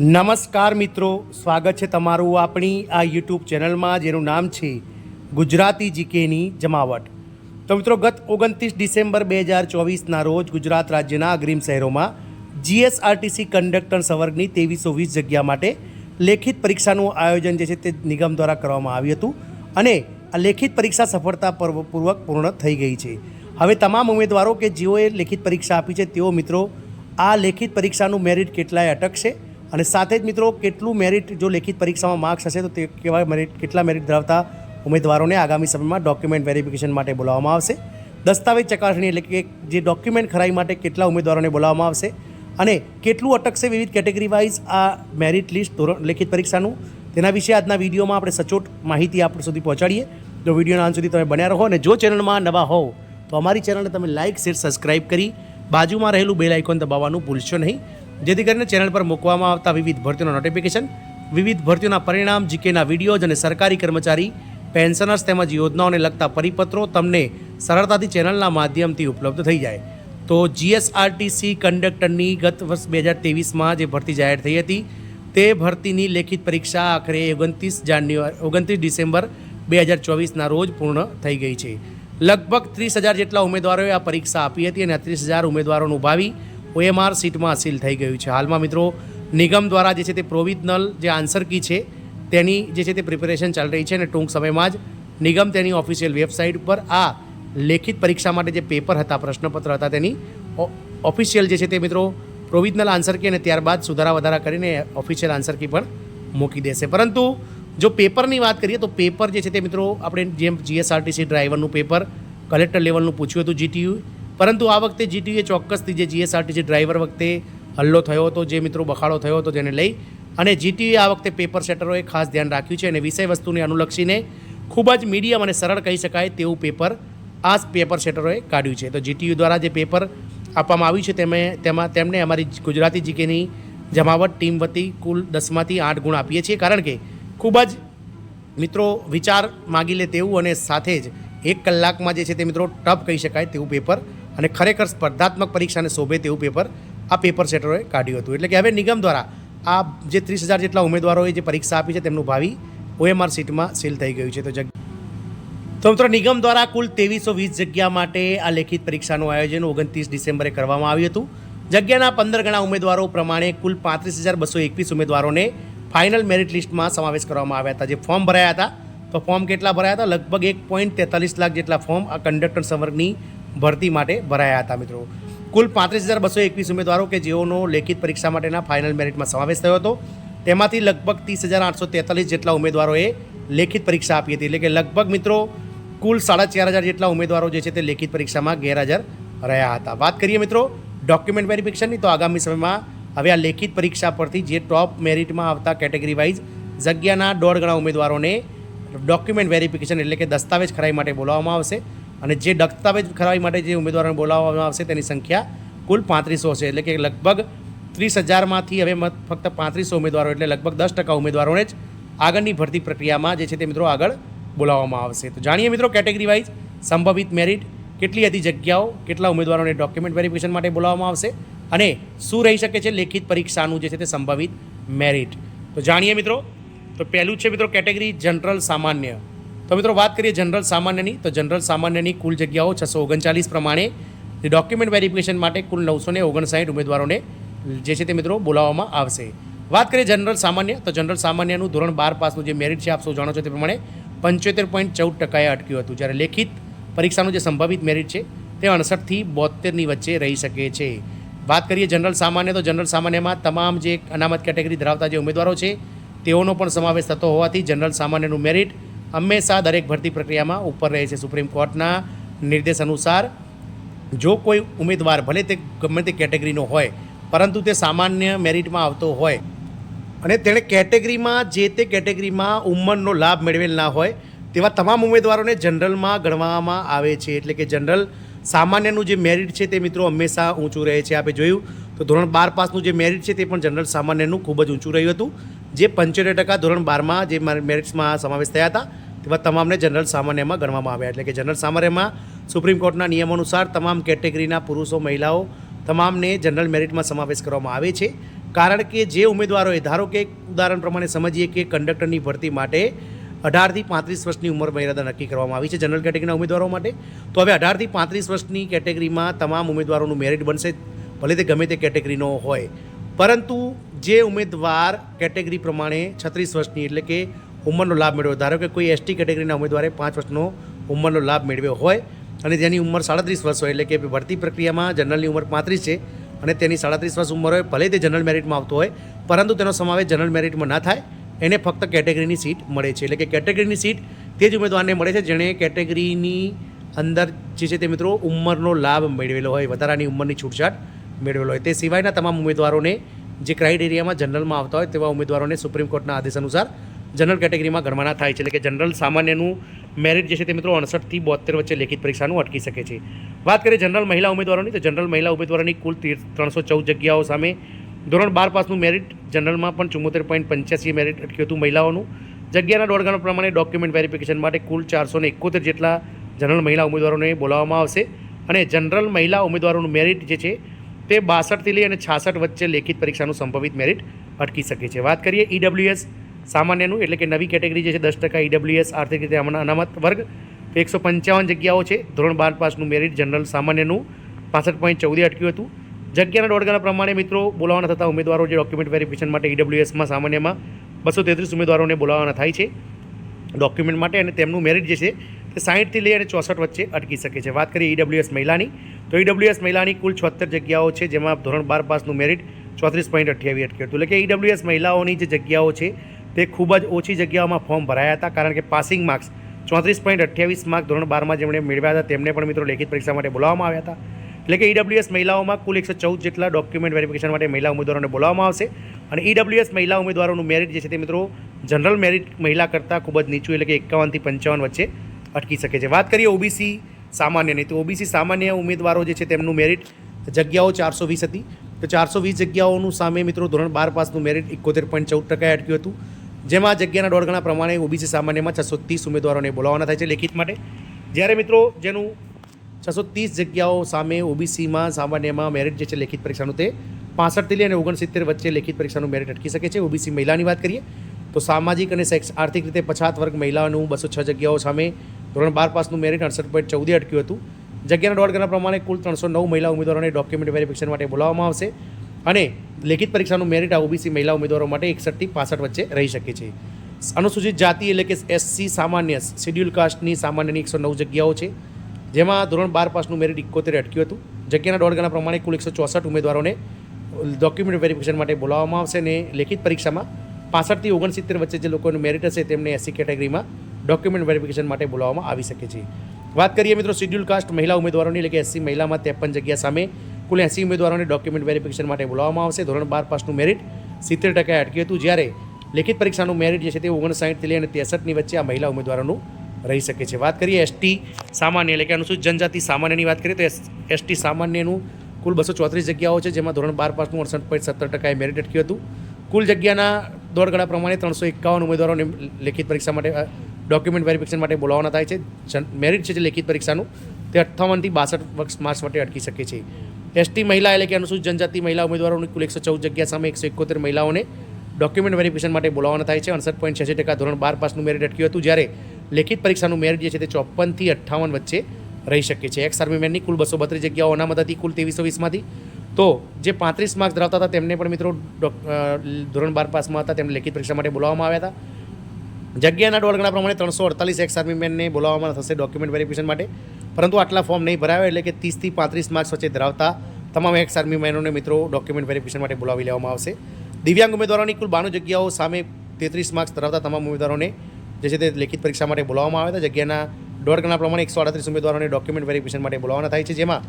નમસ્કાર મિત્રો, સ્વાગત છે તમારું આપણી આ યુટ્યુબ ચેનલમાં જેનું નામ છે ગુજરાતી જીકેની જમાવટ. તો મિત્રો, ગત 29 ડિસેમ્બર 2024ના રોજ ગુજરાત રાજ્યના અગ્રીમ શહેરોમાં જીએસઆરટીસી કંડક્ટર સંવર્ગની 2320 જગ્યા માટે લેખિત પરીક્ષાનું આયોજન જે છે તે નિગમ દ્વારા કરવામાં આવ્યું હતું અને આ લેખિત પરીક્ષા સફળતાપૂર્વક પૂર્ણ થઈ ગઈ છે. હવે તમામ ઉમેદવારો કે જેઓએ લેખિત પરીક્ષા આપી છે તેઓ મિત્રો આ લેખિત પરીક્ષાનું મેરિટ કેટલાય અટકશે અને સાથે જ મિત્રો કેટલું મેરિટ જો લેખિત પરીક્ષામાં માર્ક્સ હશે તો તે કેટલા મેરિટ ધરાવતા ઉમેદવારોને આગામી સમયમાં ડોક્યુમેન્ટ વેરિફિકેશન માટે બોલાવવામાં આવશે. દસ્તાવેજ ચકાસણી એટલે કે જે ડોક્યુમેન્ટ ખરાઈ માટે કેટલા ઉમેદવારોને બોલાવવામાં આવશે અને કેટલું અટકશે વિવિધ કેટેગરી વાઇઝ આ મેરિટ લિસ્ટ લેખિત પરીક્ષાનું, તેના વિશે આજના વિડીયોમાં આપણે સચોટ માહિતી આપ સુધી પહોંચાડીએ. તો વિડીયોના અંત સુધી તમે બન્યા રહો અને જો ચેનલમાં નવા હોવ તો અમારી ચેનલને તમે લાઇક, શેર, સબસ્ક્રાઇબ કરી બાજુમાં રહેલું બેલ આઇકોન દબાવવાનું ભૂલશો નહીં, જેથી કરીને ચેનલ પર મૂકવામાં આવતા વિવિધ ભરતીઓના નોટિફિકેશન, વિવિધ ભરતીઓના પરિણામ, જીકેના વિડીયોઝ અને સરકારી કર્મચારી, પેન્શનર્સ તેમજ યોજનાઓને લગતા પરિપત્રો તમને સરળતાથી ચેનલના માધ્યમથી ઉપલબ્ધ થઈ જાય. તો જીએસઆરટીસી કંડક્ટરની ગત વર્ષ 2023માં જે ભરતી જાહેર થઈ હતી તે ભરતીની લેખિત પરીક્ષા આખરે 29 ડિસેમ્બર 2024ના રોજ પૂર્ણ થઈ ગઈ છે. લગભગ 30,000 જેટલા ઉમેદવારોએ આ પરીક્ષા આપી હતી અને 30,000 ઉમેદવારોનું ભાવિ OMR સીટમાં હાસિલ થઈ ગયું છે. હાલમાં મિત્રો નિગમ દ્વારા જે છે તે પ્રોવિઝનલ જે આન્સર કી છે તેની જે છે તે પ્રિપેરેશન ચાલી રહી છે અને ટૂંક સમયમાં જ નિગમ તેની ઓફિશિયલ વેબસાઇટ પર આ લેખિત પરીક્ષા માટે જે પેપર હતા, પ્રશ્નપત્ર હતા, તેની ઓફિશિયલ જે છે તે મિત્રો પ્રોવિઝનલ આન્સર કી અને ત્યારબાદ સુધારા વધારા કરીને ઓફિશિયલ આન્સર કી પણ મૂકી દેશે. પરંતુ જો પેપરની વાત કરીએ તો પેપર જે છે તે મિત્રો આપણે જેમ જીએસઆરટીસી ડ્રાઈવરનું પેપર કલેક્ટર લેવલનું પૂછ્યું હતું GTU, પરંતુ આ વખતે GTUએ ચોક્કસથી જે જીએસઆરટીસી ડ્રાઈવર વખતે હલ્લો થયો હતો, જે મિત્રો બખાડો થયો હતો, જેને લઈ અને GTUએ આ વખતે પેપર સેટરોએ ખાસ ધ્યાન રાખ્યું છે અને વિષય વસ્તુને અનુલક્ષીને ખૂબ જ મીડિયમ અને સરળ કહી શકાય તેવું પેપર આ પેપર સેટરોએ કાઢ્યું છે. તો GTU દ્વારા જે પેપર આપવામાં આવ્યું છે તેમને અમારી ગુજરાતી જીકેની જમાવટ ટીમ વતી કુલ 10માંથી 8 ગુણ આપીએ છીએ, કારણ કે ખૂબ જ મિત્રો વિચાર માગી લે તેવું અને સાથે જ 1 કલાકમાં જે છે તે મિત્રો ટફ કહી શકાય તેવું પેપર અને ખરેખર સ્પર્ધાત્મક પરીક્ષાને શોભે તેવું પેપર આ પેપર સેટરોએ કાઢ્યું હતું. એટલે કે હવે નિગમ દ્વારા આ જે 30,000 જેટલા ઉમેદવારોએ જે પરીક્ષા આપી છે તેમનું ભાવિ OMR સીટમાં સીલ થઈ ગયું છે. તો મિત્રો નિગમ દ્વારા કુલ 2320 જગ્યા માટે આ લેખિત પરીક્ષાનું આયોજન 29 ડિસેમ્બરે કરવામાં આવ્યું હતું. જગ્યાના 15 ગણા ઉમેદવારો પ્રમાણે કુલ 35,221 ઉમેદવારોને ફાઇનલ મેરિટ લિસ્ટમાં સમાવેશ કરવામાં આવ્યા હતા. જે ફોર્મ ભરાયા હતા તો ફોર્મ કેટલા ભરાયા હતા? લગભગ 1.43 લાખ જેટલા ફોર્મ આ કંડક્ટર સંવર્ગની ભરતી માટે ભરાયા હતા. મિત્રો કુલ 35,221 ઉમેદવારો કે જેઓનો લેખિત પરીક્ષા માટેના ફાઇનલ મેરિટમાં સમાવેશ થયો હતો, તેમાંથી લગભગ 30,843 જેટલા ઉમેદવારોએ લેખિત પરીક્ષા આપી હતી. એટલે કે લગભગ મિત્રો કુલ 4,500 જેટલા ઉમેદવારો જે છે તે લેખિત પરીક્ષામાં ગેરહાજર રહ્યા હતા. વાત કરીએ મિત્રો ડોક્યુમેન્ટ વેરિફિકેશનની, તો આગામી સમયમાં હવે આ લેખિત પરીક્ષા પરથી જે ટોપ મેરિટમાં આવતા કેટેગરી વાઇઝ જગ્યાના 1.5 ગણા ઉમેદવારોને ડોક્યુમેન્ટ વેરિફિકેશન એટલે કે દસ્તાવેજ ખરાઈ માટે બોલાવવામાં આવશે અને જે દસ્તાવેજ ખરાઈ માટે જે ઉમેદવારોને બોલાવવામાં આવશે તેની સંખ્યા કુલ 3500 છે. એટલે કે લગભગ 30,000માંથી હવે ફક્ત 3500 ઉમેદવારો એટલે લગભગ 10% ઉમેદવારોને જ આગળની ભરતી પ્રક્રિયામાં જે છે તે મિત્રો આગળ બોલાવવામાં આવશે. તો જાણીએ મિત્રો કેટેગરી વાઇઝ સંભવિત મેરિટ કેટલી હતી જગ્યાઓ, કેટલા ઉમેદવારોને ડોક્યુમેન્ટ વેરિફિકેશન માટે બોલાવવામાં આવશે અને શું રહી શકે છે લેખિત પરીક્ષાનું જે છે તે સંભવિત મેરિટ. તો જાણીએ મિત્રો. તો પહેલું છે મિત્રો કેટેગરી જનરલ સામાન્ય. તો મિત્રો વાત કરીએ જનરલ સામાન્યની, તો જનરલ સામાન્યની કુલ જગ્યાઓ 639 પ્રમાણે ડોક્યુમેન્ટ વેરિફિકેશન માટે કુલ 959 ઉમેદવારોને જે છે તે મિત્રો બોલાવવામાં આવશે. વાત કરીએ જનરલ સામાન્ય, તો જનરલ સામાન્યનું ધોરણ 12 પાસનું જે મેરિટ છે આપ સૌ જાણો છો તે પ્રમાણે 75.14% અટક્યું હતું, જ્યારે લેખિત પરીક્ષાનું જે સંભવિત મેરિટ છે તે 68 થી 72ની વચ્ચે રહી શકે છે. વાત કરીએ જનરલ સામાન્ય, તો જનરલ સામાન્યમાં તમામ જે અનામત કેટેગરી ધરાવતા જે ઉમેદવારો છે તેઓનો પણ સમાવેશ થતો હોવાથી જનરલ સામાન્યનું મેરિટ હંમેશા દરેક ભરતી પ્રક્રિયામાં ઉપર રહે છે. સુપ્રીમ કોર્ટના નિર્દેશ અનુસાર જો કોઈ ઉમેદવાર ભલે તે ગમે તે કેટેગરીનો હોય પરંતુ તે સામાન્ય મેરિટમાં આવતો હોય અને તેણે કેટેગરીમાં જે તે કેટેગરીમાં ઉંમરનો લાભ મેળવેલ ના હોય તેવા તમામ ઉમેદવારોને જનરલમાં ગણવામાં આવે છે. એટલે કે જનરલ સામાન્યનું જે મેરિટ છે તે મિત્રો હંમેશા ઊંચું રહે છે. આપણે જોયું તો ધોરણ 12 પાસનું જે મેરિટ છે તે પણ જનરલ સામાન્યનું ખૂબ જ ઊંચું રહ્યું હતું, જે 75% ધોરણ 12માં જે મેરિટ્સમાં સમાવેશ થયા હતા તેવા તમામને જનરલ સામાન્યમાં ગણવામાં આવ્યા. એટલે કે જનરલ સામાન્યમાં સુપ્રીમ કોર્ટના નિયમો અનુસાર તમામ કેટેગરીના પુરુષો, મહિલાઓ તમામને જનરલ મેરિટમાં સમાવેશ કરવામાં આવે છે. કારણ કે જે ઉમેદવારોએ ધારો કે ઉદાહરણ પ્રમાણે સમજીએ કે કંડક્ટરની ભરતી માટે 18થી 35 વર્ષની ઉંમર મર્યાદા નક્કી કરવામાં આવી છે જનરલ કેટેગરીના ઉમેદવારો માટે. તો હવે 18થી 35 વર્ષની કેટેગરીમાં તમામ ઉમેદવારોનું મેરિટ બનશે, ભલે તે ગમે તે કેટેગરીનો હોય. પરંતુ જે ઉમેદવાર કેટેગરી પ્રમાણે 36 વર્ષની એટલે કે ઉંમરનો લાભ મેળવ્યો, ધારો કે કોઈ એસટી કેટેગરીના ઉમેદવારે 5 વર્ષનો ઉંમરનો લાભ મેળવ્યો હોય અને જેની ઉંમર 37 વર્ષ હોય, એટલે કે ભરતી પ્રક્રિયામાં જનરલની ઉંમર 35 છે અને તેની 37 વર્ષ ઉંમર હોય, ભલે તે જનરલ મેરિટમાં આવતો હોય પરંતુ તેનો સમાવેશ જનરલ મેરિટમાં ના થાય, એને ફક્ત કેટેગરીની સીટ મળે છે. એટલે કે કેટેગરીની સીટ તે જ ઉમેદવારને મળે છે જેણે કેટેગરીની અંદર જે છે તે મિત્રો ઉંમરનો લાભ મેળવેલો હોય, વધારાની ઉંમરની છૂટછાટ મેળવેલો હોય. તે સિવાયના તમામ ઉમેદવારોને જે ક્રાઇટેરિયામાં જનરલમાં આવતા હોય તેવા ઉમેદવારોને સુપ્રીમ કોર્ટના આદેશ અનુસાર જનરલ કેટેગરીમાં ગણવાના થાય છે. એટલે કે જનરલ સામાન્યનું મેરિટ જે છે તે મિત્રો 68થી 72 વચ્ચે લેખિત પરીક્ષાનું અટકી શકે છે. વાત કરીએ જનરલ મહિલા ઉમેદવારોની, તો જનરલ મહિલા ઉમેદવારોની કુલ 314 જગ્યાઓ સામે ધોરણ 12 પાસનું મેરિટ, જનરલમાં પણ 74.85 મેરિટ અટક્યું હતું મહિલાઓનું. જગ્યાના દોઢ ગણા પ્રમાણે ડોક્યુમેન્ટ વેરિફિકેશન માટે કુલ 471 જેટલા જનરલ મહિલા ઉમેદવારોને બોલાવવામાં આવશે અને જનરલ મહિલા ઉમેદવારોનું મેરિટ જે છે તે 62થી લઈ અને 66 વચ્ચે લેખિત પરીક્ષાનું સંભવિત મેરિટ અટકી શકે છે. વાત કરીએ ઈડબ્લ્યુએસ સામાન્યનું, એટલે કે નવી કેટેગરી જે છે 10% ઈડબ્લ્યુએસ આર્થિક રીતે અનામત વર્ગ, 155 જગ્યાઓ છે. ધોરણ 12 પાસનું મેરિટ જનરલ સામાન્યનું 65.14 અટક્યું હતું. જગ્યાના દોઢ ગણા પ્રમાણે મિત્રો બોલાવવાના થતા ઉમેદવારો જે ડોક્યુમેન્ટ વેરિફિકેશન માટે ઈડબ્લ્યુએસમાં સામાન્યમાં 233 ઉમેદવારોને બોલાવવાના થાય છે ડોક્યુમેન્ટ માટે અને તેમનું મેરિટ જે છે તે 60થી લઈ અને 64 વચ્ચે અટકી શકે છે. વાત કરીએ ઈડબ્લ્યુએસ મહિલાની, તો ઈડબ્લ્યુએસ મહિલાની કુલ 76 જગ્યાઓ છે જેમાં ધોરણ 12 પાસનું મેરિટ 34.28 અટક્યું હતું. એટલે કે ઈડબ્લ્યુએસ મહિલાઓની જે જગ્યાઓ છે તે ખૂબ જ ઓછી જગ્યાઓમાં ફોર્મ ભરાયા હતા, કારણ કે પાસિંગ માર્ક્સ 34.28 માર્ક ધોરણ 12માં જેમણે મેળવ્યા હતા તેમને પણ મિત્રો લેખિત પરીક્ષા માટે બોલાવવામાં આવ્યા હતા. એટલે કે ઈડબ્લ્યુએસ મહિલાઓમાં કુલ 114 જેટલા ડોક્યુમેન્ટ વેરિફિકેશન માટે મહિલા ઉમેદવારોને બોલાવવામાં આવશે અને ઈડબ્લ્યુએસ મહિલા ઉમેદવારોનું મેરિટ જે છે તે મિત્રો જનરલ મેરિટ મહિલા કરતાં ખૂબ જ નીચું, એટલે કે 51થી 55 વચ્ચે અટકી શકે છે. વાત કરીએ ઓબીસી સામાન્યની, તો ઓબીસી સામાન્ય ઉમેદવારો જે છે તેમનું મેરિટ જગ્યાઓ 420 હતી, તો 420 જગ્યાઓનું સામે મિત્રો ધોરણ 12 પાસનું મેરિટ 71.14% અટક્યું હતું, જેમાં જગ્યાના દોઢ ગણા પ્રમાણે ઓબીસી સામાન્યમાં 630 ઉમેદવારોને બોલાવવાના થાય છે લેખિત માટે. જ્યારે મિત્રો જેનું 630 જગ્યાઓ સામે ઓબીસીમાં સામાન્યમાં મેરિટ જે છે લેખિત પરીક્ષાનું તે 65થી લઈ અને 69 વચ્ચે લેખિત પરીક્ષાનું મેરિટ અટકી શકે છે. ઓબીસી મહિલાની વાત કરીએ તો સામાજિક અને આર્થિક રીતે પછાત વર્ગ મહિલાઓનું 206 જગ્યાઓ સામે ધોરણ 12 પાસનું મેરિટ 68.14 અટક્યું હતું. જગ્યાના દોઢ ગણા પ્રમાણે કુલ 309 મહિલા ઉમેદવારોને ડોક્યુમેન્ટ વેરિફિકેશન માટે બોલાવવામાં આવશે અને લેખિત પરીક્ષાનું મેરિટ આ ઓબીસી મહિલા ઉમેદવારો માટે 61થી 65 વચ્ચે રહી શકે છે. અનુસૂચિત જાતિ એટલે કે એસસી સામાન્ય, શેડ્યુલ કાસ્ટની સામાન્યની 109 જગ્યાઓ છે જેમાં ધોરણ 12 પાસનું મેરિટ 71 અટક્યું હતું. જગ્યાના દોઢ ગણા પ્રમાણે કુલ 164 ઉમેદવારોને ડોક્યુમેન્ટ વેરિફિકેશન માટે બોલાવવામાં આવશે અને લેખિત પરીક્ષામાં 65થી 69 વચ્ચે જે લોકોનું મેરિટ હશે તેમને એસસી કેટેગરીમાં ડોક્યુમેન્ટ વેરિફિકેશન માટે બોલાવવામાં આવી શકે છે. વાત કરીએ મિત્રો શેડ્યુલ કાસ્ટ મહિલા ઉમેદવારોની, એટલે કે એસસી મહિલામાં 53 જગ્યા સામે કુલ 80 ઉમેદવારોને ડોક્યુમેન્ટ વેરિફિકેશન માટે બોલાવવામાં આવશે. ધોરણ 12 પાસનું મેરિટ 70% અટક્યું હતું, જ્યારે લેખિત પરીક્ષાનું મેરિટ જે છે તે 59થી લઈ અને 63ની વચ્ચે આ મહિલા ઉમેદવારોનું રહી શકે છે. વાત કરીએ એસટી સામાન્ય, એટલે કે અનુસૂચિત જનજાતિ સામાન્યની વાત કરીએ તો એસટી સામાન્યનું કુલ 234 જગ્યાઓ છે જેમાં ધોરણ 12 પાસનું 68.17% મેરિટ અટક્યું હતું. કુલ જગ્યાના દોઢ ગણા પ્રમાણે 351 ઉમેદવારોને લેખિત પરીક્ષા માટે ડોક્યુમેન્ટ વેરિફિકેશન માટે બોલાવવાના થાય છે. મેરિટ છે જે લેખિત પરીક્ષાનું તે 58થી 62 માર્ક્સ માટે અટકી શકે છે. એસટી મહિલા એટલે કે અનુસૂચિત જનજાતિ મહિલા ઉમેદવારોની કુલ 114 જગ્યા સામે 171 મહિલાઓને ડોક્યુમેન્ટ વેરિફિકેશન માટે બોલાવવાના થાય છે. 68.86% ધોરણ 12 પાસનું મેરિટ અટક્યું હતું, જ્યારે લેખિત પરીક્ષાનું મેરિટ જે છે તે 54થી 58 વચ્ચે રહી શકે છે. એક્સ આર્મીમેનની કુલ 232 જગ્યાઓ અનામત હતી કુલ 2320માંથી, તો જે 35 માર્ક્સ ધરાવતા હતા તેમને પણ મિત્રો ધોરણ 12 પાસમાં હતા તેમને લેખિત પરીક્ષા માટે બોલાવવામાં આવ્યા હતા. જગ્યાના દોઢ ગણા પ્રમાણે 348 એક્સ આર્મીમેનને બોલાવવામાં થશે ડોક્યુમેન્ટ વેરિફિકેશન માટે, પરંતુ આટલા ફોર્મ નહીં ભરાવે, એટલે કે 30થી 35 માર્ક્સ વચ્ચે ધરાવતા તમામ એક્સ આર્મીમેનોને મિત્રો ડોક્યુમેન્ટ વેરિફિકેશન માટે બોલાવી લેવામાં આવશે. દિવ્યાંગ ઉમેદવારોની કુલ 92 જગ્યાઓ સામે 33 માર્ક્સ ધરાવતા તમામ ઉમેદવારોને જે છે તે લેખિત પરીક્ષા માટે બોલાવવામાં આવ્યા હતા. જગ્યાના દોઢ ગણા પ્રમાણે 138 ઉમેદવારોને ડોક્યુમેન્ટ વેરિફિકેશન માટે બોલાવવાના થાય છે, જેમાં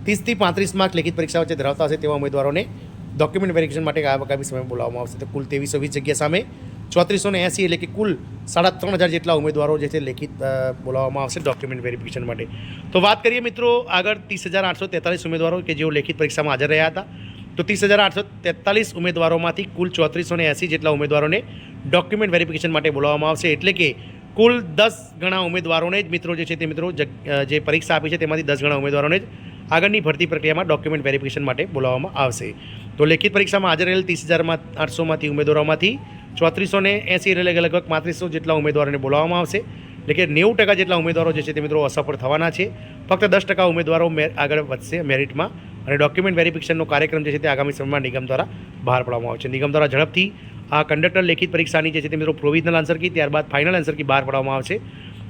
30થી 35 માર્ક લેખિત પરીક્ષા વચ્ચે ધરાવતા હશે તેવા ઉમેદવારોને ડોક્યુમેન્ટ વેરિફિકેશન માટે આગામી સમયમાં બોલાવવામાં આવશે. તો કુલ 2320 જગ્યા સામે 3480, એટલે કે કુલ 3500 જેટલા ઉમેદવારો જે છે લેખિત બોલાવવામાં આવશે ડોક્યુમેન્ટ વેરિફિકેશન માટે. તો વાત કરીએ મિત્રો આગળ 30,843 ઉમેદવારો કે જેઓ લેખિત પરીક્ષામાં હાજર રહ્યા હતા, તો 30,843 ઉમેદવારોમાંથી કુલ 3480 જેટલા ઉમેદવારોને ડોક્યુમેન્ટ વેરિફિકેશન માટે બોલાવવામાં આવશે. એટલે કે કુલ 10 ગણા ઉમેદવારોને જ મિત્રો જે છે તે મિત્રો જે પરીક્ષા આપી છે તેમાંથી 10 ગણા ઉમેદવારોને જ આગળની ભરતી પ્રક્રિયામાં ડોક્યુમેન્ટ વેરિફિકેશન માટે બોલાવવામાં આવશે. તો લેખિત પરીક્ષામાં હાજર રહેલ 30,800માંથી ઉમેદવારોમાંથી 3480 એટલે લગભગ 3500 જેટલા ઉમેદવારોને બોલાવવામાં આવશે. એટલે કે 90% જેટલા ઉમેદવારો જે છે તે મિત્રો અસફળ થવાના છે. ફક્ત 10% ઉમેદવારો આગળ વધશે મેરિટમાં. અને ડોક્યુમેન્ટ વેરિફિકેશનનો કાર્યક્રમ જે છે તે આગામી સમયમાં નિગમ દ્વારા બહાર પાડવામાં આવશે. નિગમ દ્વારા ઝડપથી આ કંડક્ટર લેખિત પરીક્ષાની જે છે તે મિત્રો પ્રોવિઝનલ આન્સર કી ત્યારબાદ ફાઇનલ આન્સર કી બહાર પાડવામાં આવશે.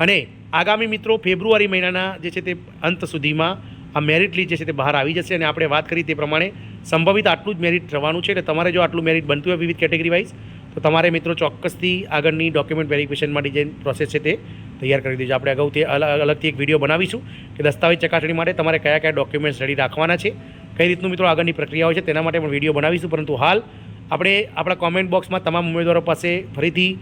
અને આગામી મિત્રો ફેબ્રુઆરી મહિનાના જે છે તે અંત સુધીમાં આ મેરિટ લિસ્ટ જે છે તે બહાર આવી જશે. અને આપણે વાત કરી તે પ્રમાણે સંભવિત આટલું જ મેરિટ રહેવાનું છે. એટલે તમારે જો આટલું મેરિટ બનતું હોય વિવિધ કેટેગરી વાઇઝ તો તમારે મિત્રો ચોક્કસથી આગળની ડોક્યુમેન્ટ વેરિફિકેશન માટે જે પ્રોસેસ છે તે તૈયાર કરી દેજો. આપણે અગાઉથી અલગથી એક વિડીયો બનાવીશું કે દસ્તાવેજ ચકાસણી માટે તમારે કયા કયા ડોક્યુમેન્ટ્સ રેડી રાખવાના છે, કઈ રીતનું મિત્રો આગળની પ્રક્રિયા હોય છે તેના માટે પણ વિડીયો બનાવીશું. પરંતુ હાલ આપણે આપણા કોમેન્ટ બોક્સમાં તમામ ઉમેદવારો પાસે ફરીથી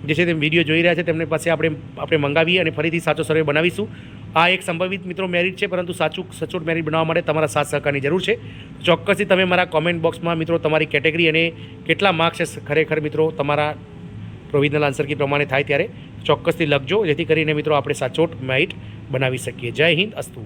જે છે તે વિડીયો જોઈ રહ્યા છે તેમની પાસે આપણે મંગાવીએ અને ફરીથી સાચો સર્વે બનાવીશું. આ એક સંભવિત મિત્રો મેરિટ છે, પરંતુ સાચું સચોટ મેરિટ બનાવવા માટે તમારા સાથ સહકારની જરૂર છે. ચોક્કસથી તમે મારા કોમેન્ટ બોક્સમાં મિત્રો તમારી કેટેગરી અને કેટલા માર્ક્સ છે ખરેખર મિત્રો તમારા પ્રોવિઝનલ આન્સર કી પ્રમાણે થાય ત્યારે ચોક્કસથી લખજો, જેથી કરીને મિત્રો આપણે સચોટ મેરિટ બનાવી શકીએ. જય હિન્દ, અસ્તુ.